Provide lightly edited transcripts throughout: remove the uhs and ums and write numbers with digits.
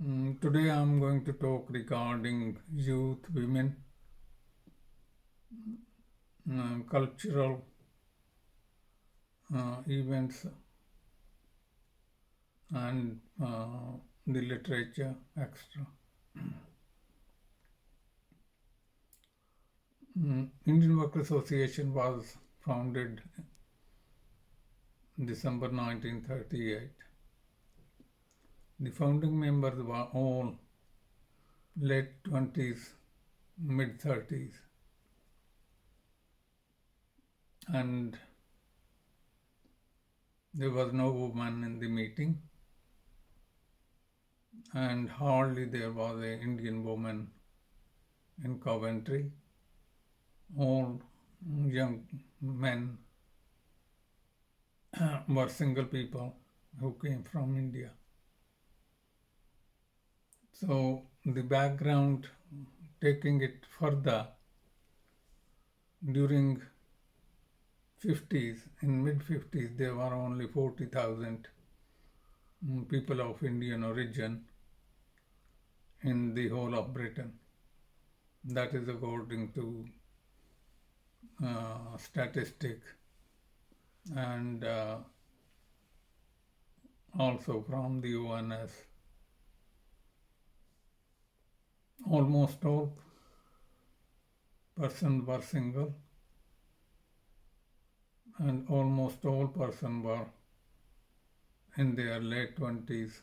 Today I'm going to talk regarding youth, women, cultural events, and the literature extra. Indian Work Association was founded December 1938. The founding members were all late 20s, mid 30s, and there was no woman in the meeting, and hardly there was an Indian woman in Coventry. All young men were single people who came from India. So the background, taking it further, during 50s, in mid 50s, there were only 40,000 people of Indian origin in the whole of Britain. That is according to statistic and also from the ONS. Almost all persons were single, and almost all persons were in their late 20s,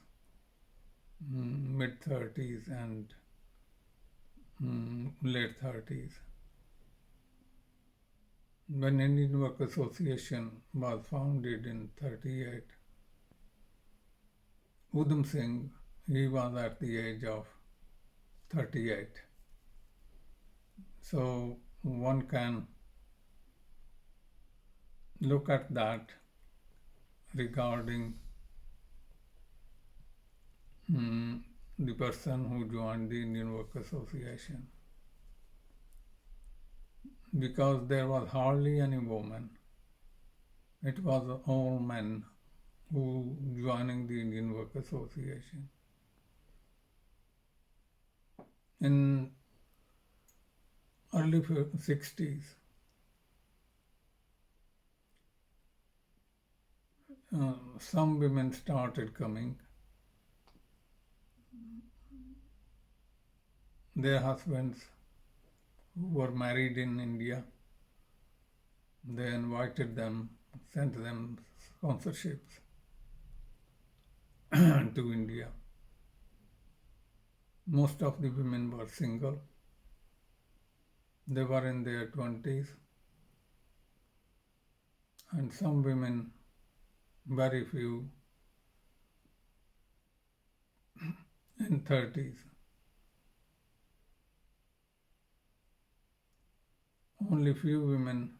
mid 30s, and late 30s. When Indian Work Association was founded in 38, Udham Singh, he was at the age of 38. So one can look at that regarding the person who joined the Indian Work Association. Because there was hardly any woman, it was all men who joining the Indian Work Association. In early 60s, some women started coming. Their husbands who were married in India, they invited them, sent them sponsorships to India. Most of the women were single. They were in their 20s, and some women, very few, in 30s. Only few women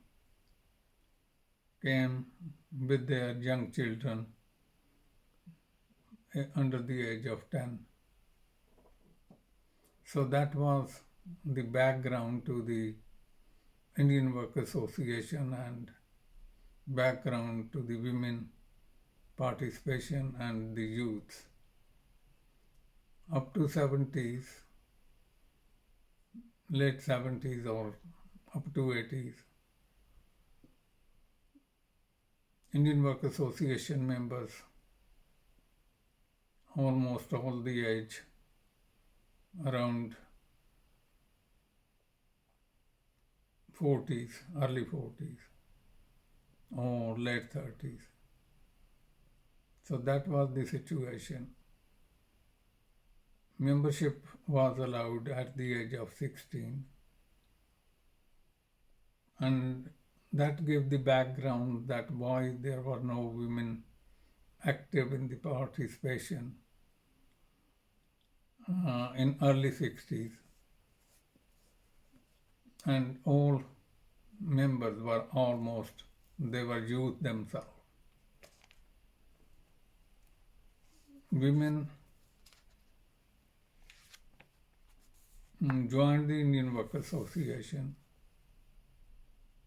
came with their young children under the age of 10. So that was the background to the Indian Work Association and background to the women participation and the youth. Up to 70s, late 70s or up to 80s, Indian Work Association members, almost all the age, around 40s, early 40s or late 30s. So that was the situation. Membership was allowed at the age of 16, and that gave the background that why there were no women active in the participation in early 60s, and all members were almost, they were youth themselves. Women joined the Indian Work Association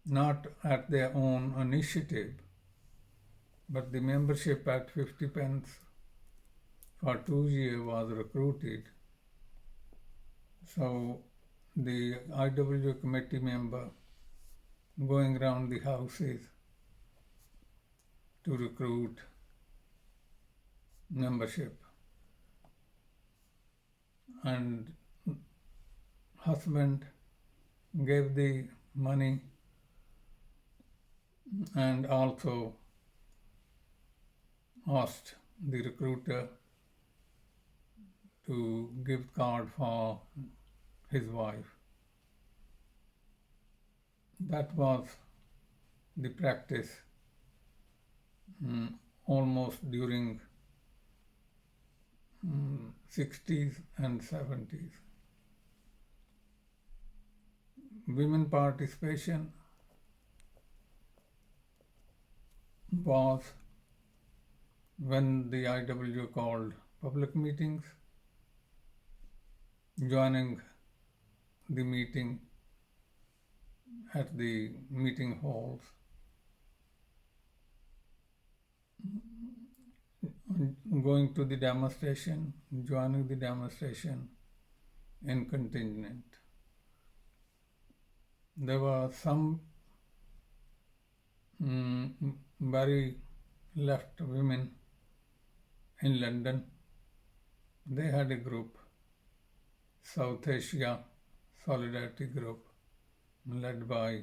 not at their own initiative, but the membership at 50 pence for 2 years was recruited. So the IWA committee member going around the houses to recruit membership, and husband gave the money and also asked the recruiter to give card for his wife. That was the practice almost during 60s and 70s. Women participation was when the IWA called public meetings, joining the meeting at the meeting halls, going to the demonstration, joining the demonstration in contingent. There were some very left women in London. They had a group, South Asia Solidarity Group, led by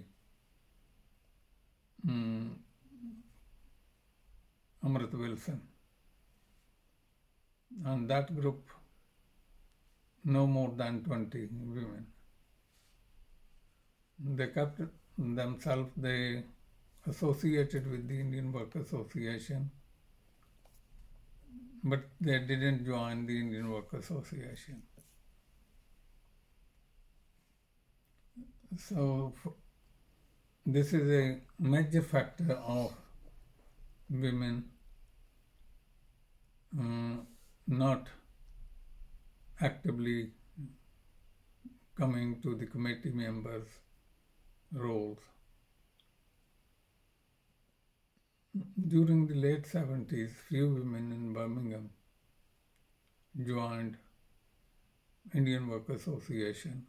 Amrit Wilson. And that group, no more than 20 women. They kept themselves, they associated with the Indian Work Association, but they didn't join the Indian Work Association. So this is a major factor of women not actively coming to the committee members' roles. During the late 70s, few women in Birmingham joined Indian Work Association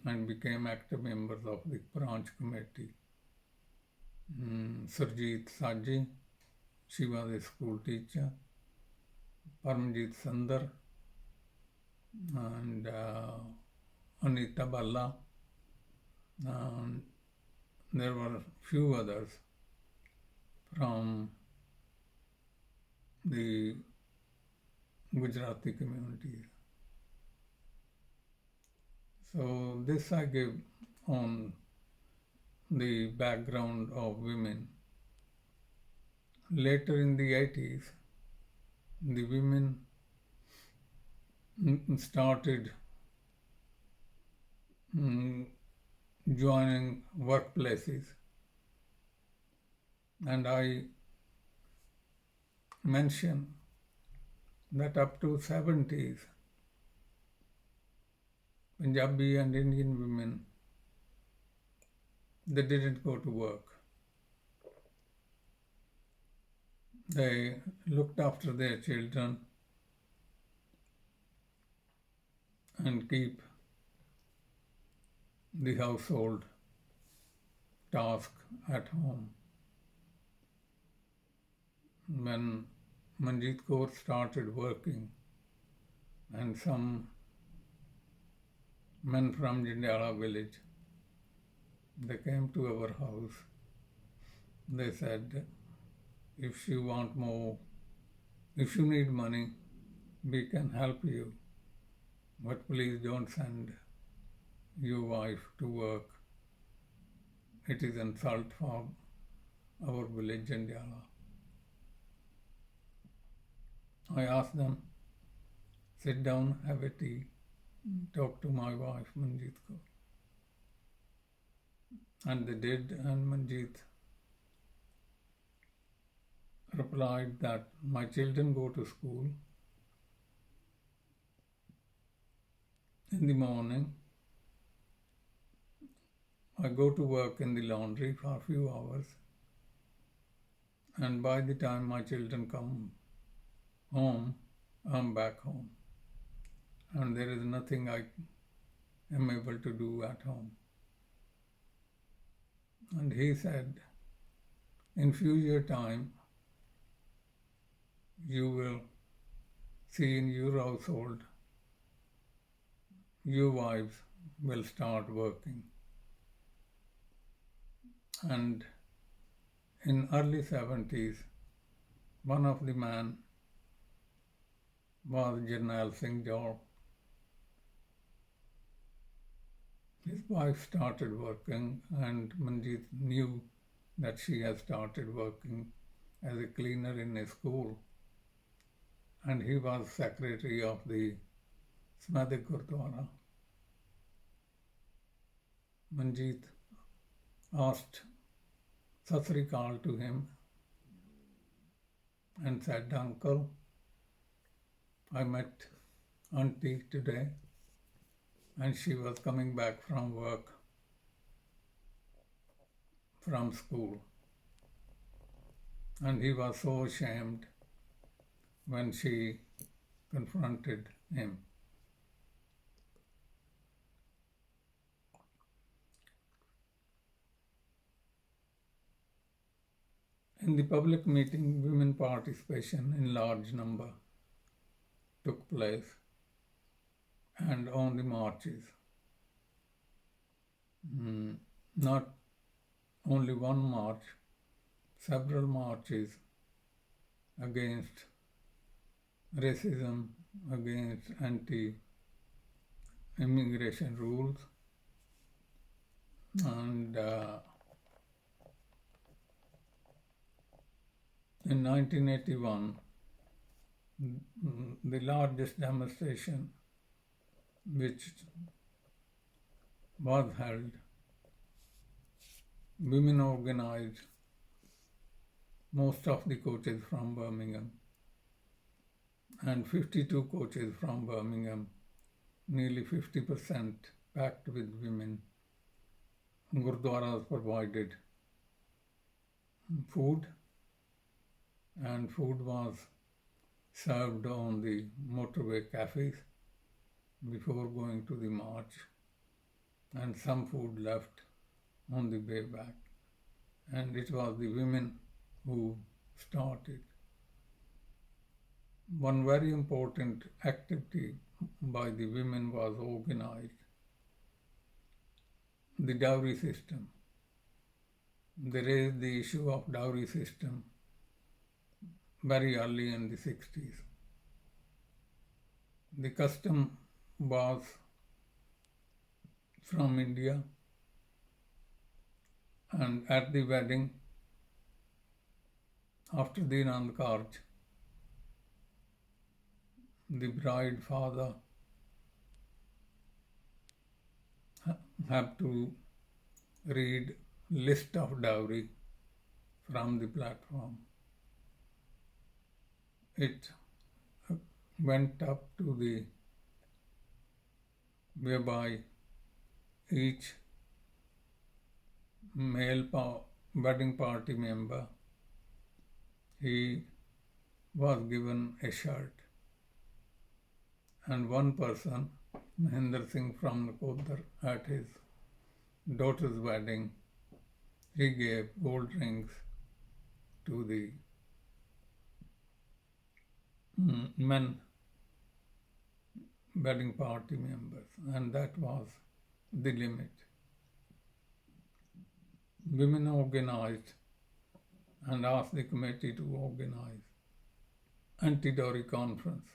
and became active members of the branch committee. Surjit Saji, she was a school teacher. Paramjit Sundar and Anita Balla. There were few others from the Gujarati community. So this I give on the background of women. Later in the 80s, the women started joining workplaces, and I mention that up to 70s, Punjabi and Indian women, they didn't go to work. They looked after their children and keep the household task at home. When Manjeet Kaur started working and some men from Jindyala village, they came to our house. They said, if you want more, if you need money, we can help you, but please don't send your wife to work. It is an insult for our village Jindyala. I asked them, sit down, have a tea, talk to my wife Manjeet Kaur. And they did, and Manjeet replied that my children go to school in the morning. I go to work in the laundry for a few hours, and by the time my children come home, I'm back home. And there is nothing I am able to do at home. And he said, in future time, you will see in your household, your wives will start working. And in early 70s, one of the men was Jarnail Singh Jouhl. His wife started working, and Manjeet knew that she had started working as a cleaner in a school. And he was secretary of the Smadik Gurdwara. Manjeet asked Sat Sri Akal to him and said, Uncle, I met Auntie today, and she was coming back from work, from school. And he was so ashamed when she confronted him. In the public meeting, women participation in large number took place, and on the marches. Not only one march, several marches against racism, against anti-immigration rules, and in 1981, the largest demonstration which was held, women organized most of the coaches from Birmingham, and 52 coaches from Birmingham, nearly 50% packed with women. Gurdwaras provided food, and food was served on the motorway cafes before going to the march, and some food left on the way back. And it was the women who started. One very important activity by the women was organized, the dowry system. They raised the issue of dowry system very early in the 60s. The custom was from India, and at the wedding, after the Anand Karj, the bride father have to read list of dowry from the platform. It went up to the whereby each male wedding party member, he was given a shirt, and one person, Mahendra Singh from Nakodar, at his daughter's wedding, he gave gold rings to the men wedding party members, and that was the limit. Women organized and asked the committee to organize anti-Dowry Conference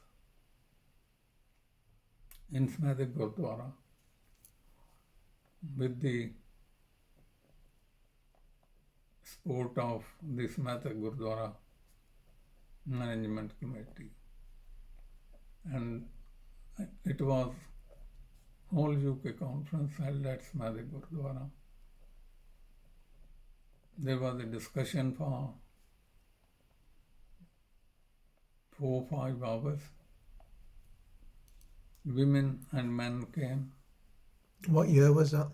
in Smadik Gurdwara with the support of the Smadik Gurdwara Management Committee. And it was all UK conference held at Smadik Gurdwara. There was a discussion for 4 or 5 hours. Women and men came. What year was that?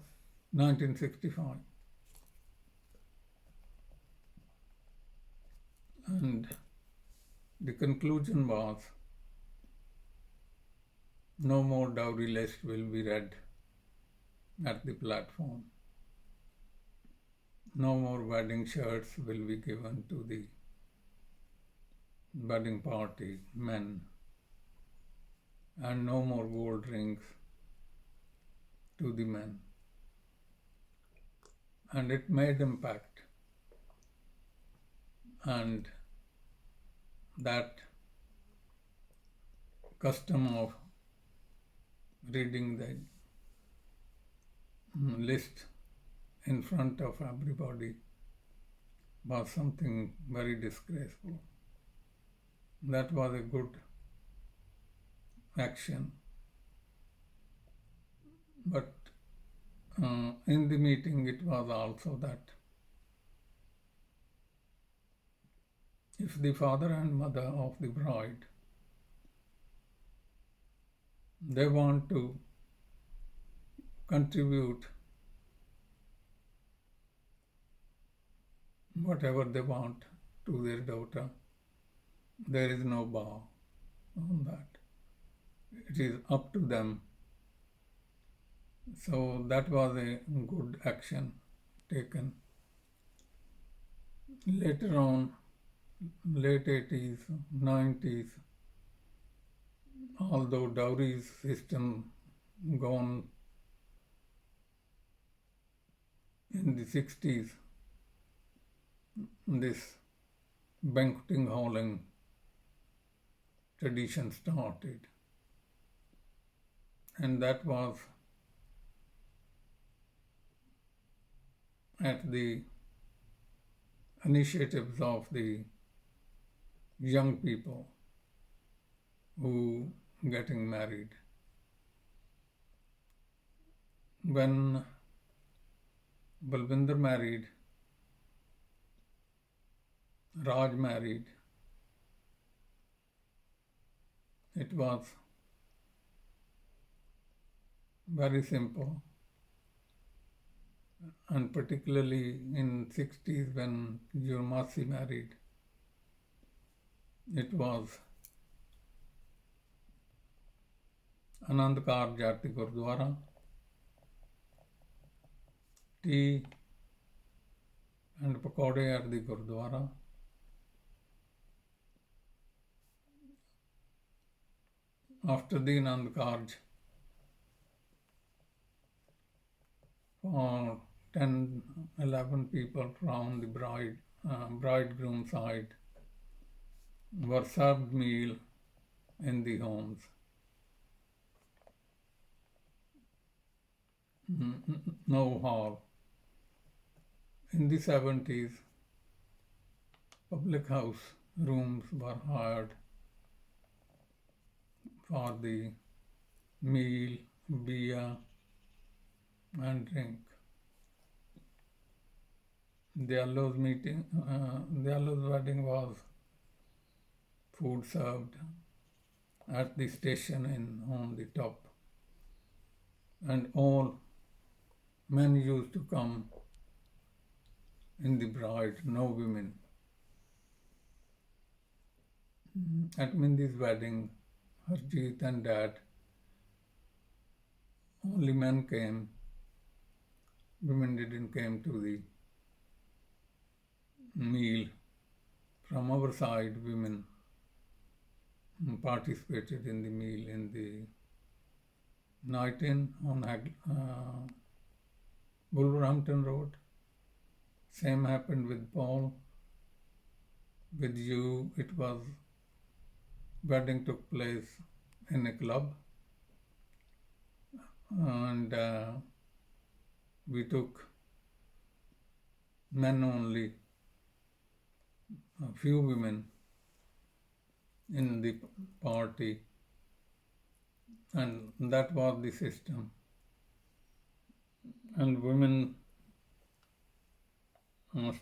1965. And The conclusion was, no more dowry list will be read at the platform. No more wedding shirts will be given to the wedding party men, and no more gold rings to the men. And it made impact. And that custom of reading the list in front of everybody was something very disgraceful. That was a good action. But in the meeting it was also that if the father and mother of the bride, they want to contribute whatever they want to their daughter, there is no bar on that. It is up to them. So that was a good action taken. Later on, late 80s, 90s, although dowry system gone in the 60s, this banqueting halling tradition started. And that was at the initiatives of the young people who getting married. When Balwinder married, Raj married, it was very simple. And particularly in 60s when your Masi married, it was Anand Kaar Jati Gurdwara, tea and pakode at the Gurdwara. After the Anand Karj, for 10, 11 people from the bridegroom side were served meal in the homes. No hall. In the 70s, public house rooms were hired for the meal, beer and drink. Diallo's wedding was food served at the station on the top, and all men used to come in the bride, no women. At Mindi's wedding, Harjeet and Dad, only men came. Women didn't come to the meal. From our side, women participated in the meal in the night inn on Wolverhampton Road. Same happened with Paul. With you, it was wedding took place in a club, and we took men only, a few women in the party, and that was the system. And women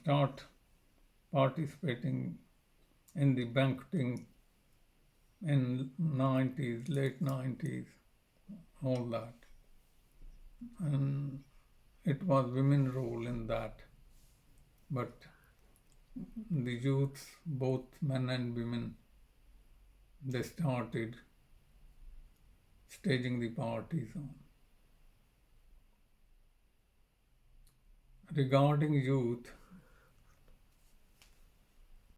start participating in the banqueting in 90s, late 90s, all that. And it was women's role in that. But the youths, both men and women, they started staging the parties on. Regarding youth,